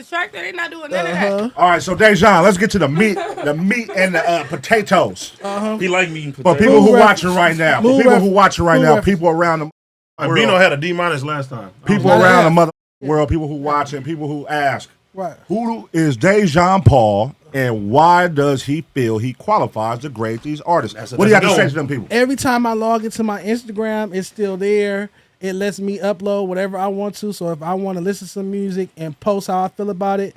constructor. They're not doing none of that. All right, so Dejon, let's get to the meat and the potatoes. He like meat and potatoes. For people who watching right now, people around the world. Bino had a D- last time. People around the mother world, people who watching, people who ask, who is Dejon Paul and why does he feel he qualifies to grade these artists? What do you have to say to them people? Every time I log into my Instagram, it's still there. It lets me upload whatever I want to. So if I want to listen to some music and post how I feel about it,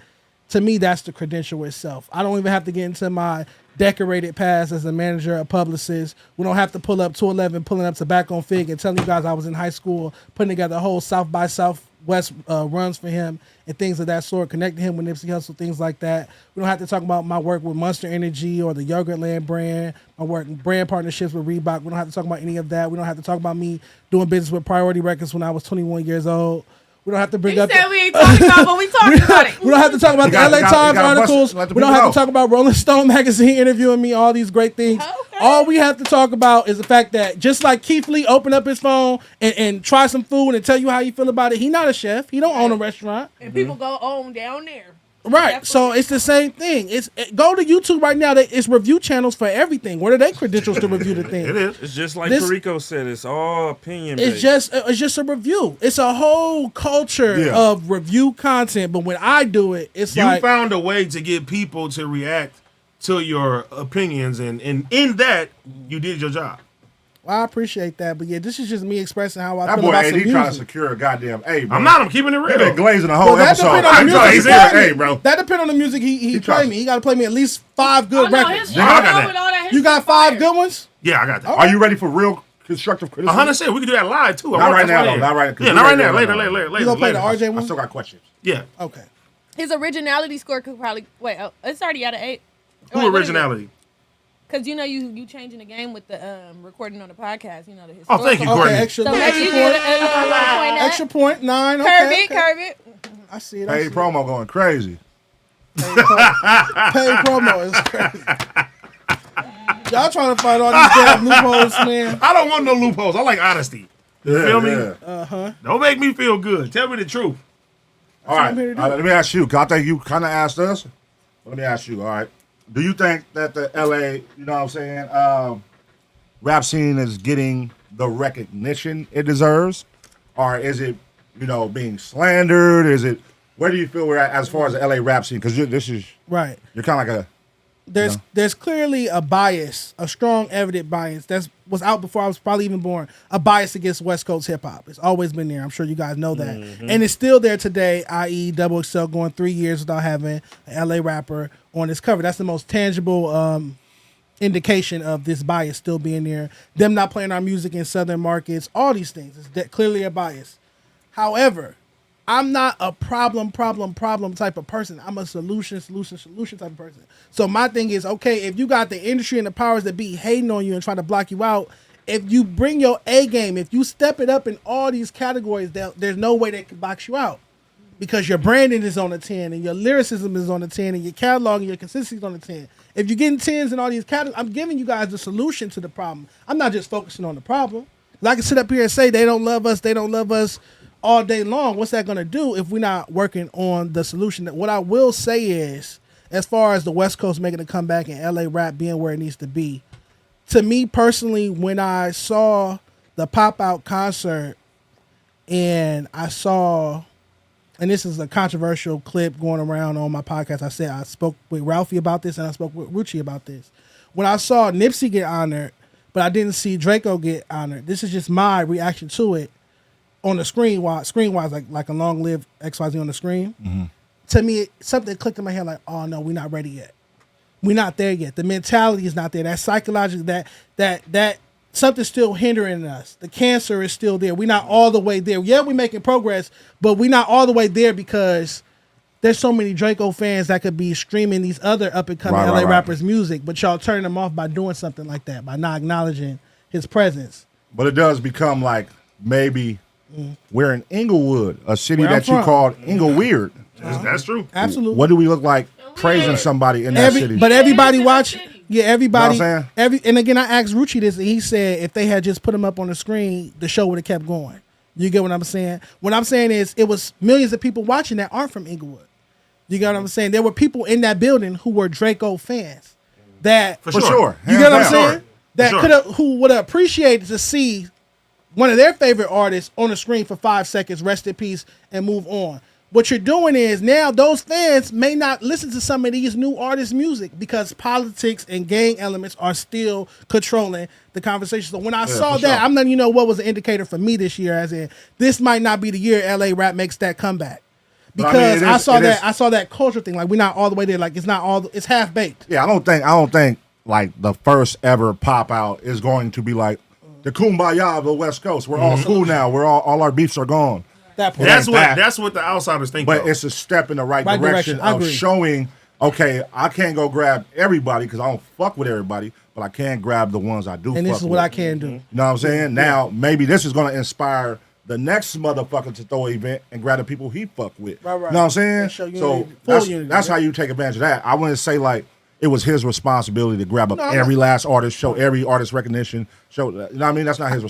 to me, that's the credential itself. I don't even have to get into my decorated past as a manager, a publicist. We don't have to pull up 211, pulling up Tobacco and Fig and telling you guys I was in high school, putting together a whole South by Southwest runs for him and things of that sort, connecting him with Nipsey Hussle, things like that. We don't have to talk about my work with Monster Energy or the Yogurtland brand, my work in brand partnerships with Reebok. We don't have to talk about any of that. We don't have to talk about me doing business with Priority Records when I was 21 years old. We don't have to bring up. He said we ain't talking about, but we talking about it. We don't have to talk about the LA Times articles. We don't have to talk about Rolling Stone magazine interviewing me, all these great things. Okay. All we have to talk about is the fact that just like Keith Lee opened up his phone and try some food and tell you how you feel about it, he not a chef. He don't own a restaurant. And people go on down there. Right, so it's the same thing. Go to YouTube right now. It's review channels for everything. What are they credentials to review the thing? It is. It's just like Perico said. It's all opinion based. It's just a review. It's a whole culture of review content. But when I do it, it's you found a way to get people to react to your opinions, and in that you did your job. Well, I appreciate that, but yeah, this is just me expressing how I that feel boy about some music. trying to secure a goddamn A, bro. I'm not. I'm keeping it real. He been glazing the whole episode. I'm trying to secure A, bro. That depends on the music he play me. He got to play me at least 5 good records. I got that. You got 5 good ones? Yeah, I got that. Okay. Are you ready for real constructive criticism? 100%. We can do that live too. Not right now, though. Not right. Yeah, not right now. Later. You gonna play the RJ one? I still got questions. Yeah. Okay. His originality score could probably it's already out of 8. Who originality? Because you know you changing the game with the recording on the podcast. You know the Oh, thank you, Courtney. Okay, extra So point. Extra point 9. Okay, curve it. I see it. Paid promo going crazy. Paid promo is crazy. Y'all trying to find all these damn loopholes, man. I don't want no loopholes. I like honesty. You feel me? Uh-huh. Don't make me feel good. Tell me the truth. All right. Let me ask you. I think you kind of asked us. Let me ask you. All right. Do you think that the LA, you know what I'm saying, rap scene is getting the recognition it deserves? Or is it, being slandered? Where do you feel we're at as far as the LA rap scene? Because this is, right. You're kind of like There's clearly a bias, a strong evident bias that was out before I was probably even born, a bias against West Coast hip hop. It's always been there. I'm sure you guys know that. Mm-hmm. And it's still there today, i.e. Double XL going 3 years without having an LA rapper on his cover. That's the most tangible indication of this bias still being there. Them not playing our music in southern markets, all these things. It's clearly a bias. However, I'm not a problem type of person. I'm a solution type of person. So my thing is, okay, if you got the industry and the powers that be hating on you and trying to block you out, if you bring your A game, if you step it up in all these categories, there's no way they can box you out. Because your branding is on a 10 and your lyricism is on a 10 and your catalog and your consistency is on a 10. If you're getting 10s in all these categories, I'm giving you guys the solution to the problem. I'm not just focusing on the problem. I can sit up here and say they don't love us all day long. What's that going to do if we're not working on the solution? What I will say is, as far as the West Coast making a comeback and LA rap being where it needs to be, to me personally, when I saw the Pop Out concert and I saw, and this is a controversial clip going around on my podcast, I spoke with Ralphie about this and I spoke with Rucci about this. When I saw Nipsey get honored, but I didn't see Draco get honored, this is just my reaction to it. On the screen wise, like a long-lived XYZ on the screen, mm-hmm. To me, something clicked in my head like, oh no, we're not ready yet. We're not there yet. The mentality is not there. That psychological, that something's still hindering us. The cancer is still there. We're not all the way there. Yeah, we're making progress, but we're not all the way there because there's so many Draco fans that could be streaming these other up-and-coming LA rappers' music, but y'all turning them off by doing something like that, by not acknowledging his presence. But it does become like maybe we're in Inglewood, a city that you called Ingleweird. That's true. Absolutely. What do we look like praising somebody in that city? But everybody watch. Yeah, everybody. You know what I'm saying? And again, I asked Rucci this, and he said if they had just put him up on the screen, the show would have kept going. You get what I'm saying? What I'm saying is, it was millions of people watching that aren't from Inglewood. You get what I'm saying? There were people in that building who were Draco fans. That For For sure. sure. you get what I'm Hands saying? down. That Sure. could have, who would have appreciated to see one of their favorite artists on the screen for 5 seconds, rest in peace, and move on. What you're doing is now those fans may not listen to some of these new artists' music because politics and gang elements are still controlling the conversation. So when I saw for that, sure. I'm letting you know what was an indicator for me this year, as in this might not be the year LA rap makes that comeback. But I Because mean, I, it is- saw it that is- I saw that culture thing. Like we're not all the way there. Like it's not all. It's half baked. Yeah, I don't think like the first ever pop out is going to be like the Kumbaya of the West Coast. We're all cool now. We're all our beefs are gone. That point. That's like that. that's what the outsiders think. But though. it's a step in the right Right direction direction. I of agree. showing, okay, I can't go grab everybody because I don't fuck with everybody, but I can grab the ones I do And fuck this is what with. I can do. You know what I'm saying? Now, maybe this is going to inspire the next motherfucker to throw an event and grab the people he fuck with. Right, right. You know what I'm saying? And show So unity, full that's, unity, that's yeah. how you take advantage of that. I wouldn't say like it was his responsibility to grab up every last artist, show every artist recognition, show, you know what I mean? That's not his responsibility.